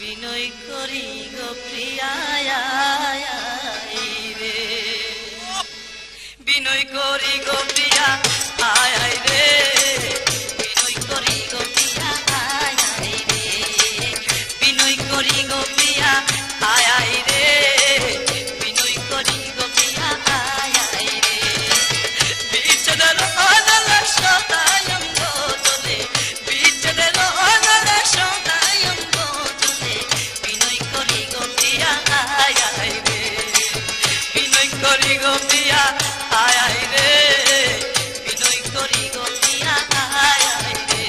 বিনয় করি গো প্রিয়া রে, বিনয় করি গো প্রিয়া আয় আয় রে, বিনয় করি গো প্রিয়া আয় আয় রে, বিনয় করি গো প্রিয়া আয় আয় রে, বিনয় করি গো প্রিয়া আয় আয় রে, বিচ্ছেদের অনল সদায়ঙ্গ তোলে, বিচ্ছেদের অনল সদায়ঙ্গ তোলে, বিনয় করি গো প্রিয়া আয় আয় রে, বিনয় করি গো প্রিয়া আয় আয় রে, বিনয় করি গো প্রিয়া আয় আয় রে।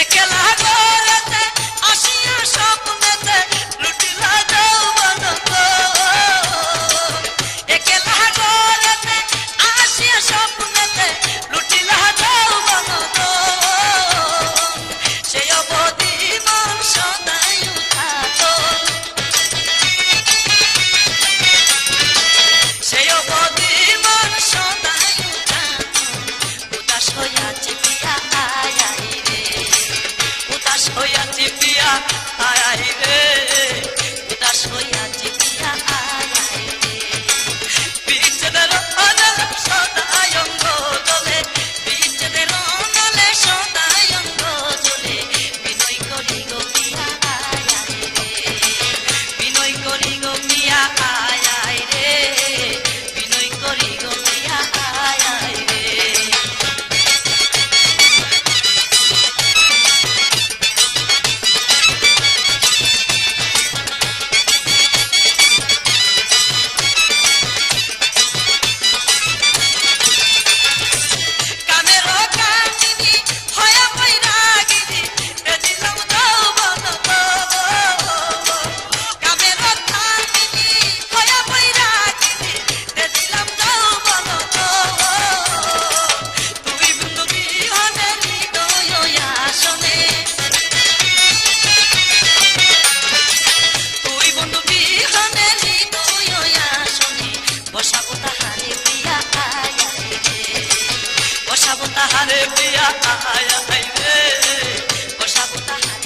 একলা ঘরেতে আসিয়া স্বপ্নেতে লুটিলা যৌবন গো, একলা ঘরেতে আসিয়া স্বপ্নেতে লুটিলা যৌবন গো, সেই অবধি মন সদাই উঠাতল, সেই অবধি মন সদাই উঠাতল, উদাস হইয়াছে প্রিয়া আয় আয় রে, উদাস হইয়াছে প্রিয়া আয় আয় রে, উদাস হইয়াছে প্রিয়া আয় আয় রে, বিচ্ছেদের অনল সদায়ঙ্গ তোলে, বিচ্ছেদের অনলে সদায়ঙ্গ তোলে, বিনয় করি গো প্রিয়া আয় আয় রে, বিনয় করি গো প্রিয়া আয় আয় রে, বিনয় করি গো প্রিয়া আয় আয় রে। কামেরো কামিনী হয়া বৈরাগিনী এ দিলাম যৌবন গো, কামেরো কামিনী হয়া বৈরাগিনী এ দিলাম যৌবন গো, তুই বন্ধু বিহনে হৃদয় আসনে, তুই বন্ধু বিহনে হৃদয় আসনে, বসাবো তাহারে প্রিয়া আয় আয় রে, বসাবো তাহারে প্রিয়া আয় আয় রে, বসাবো তাহারে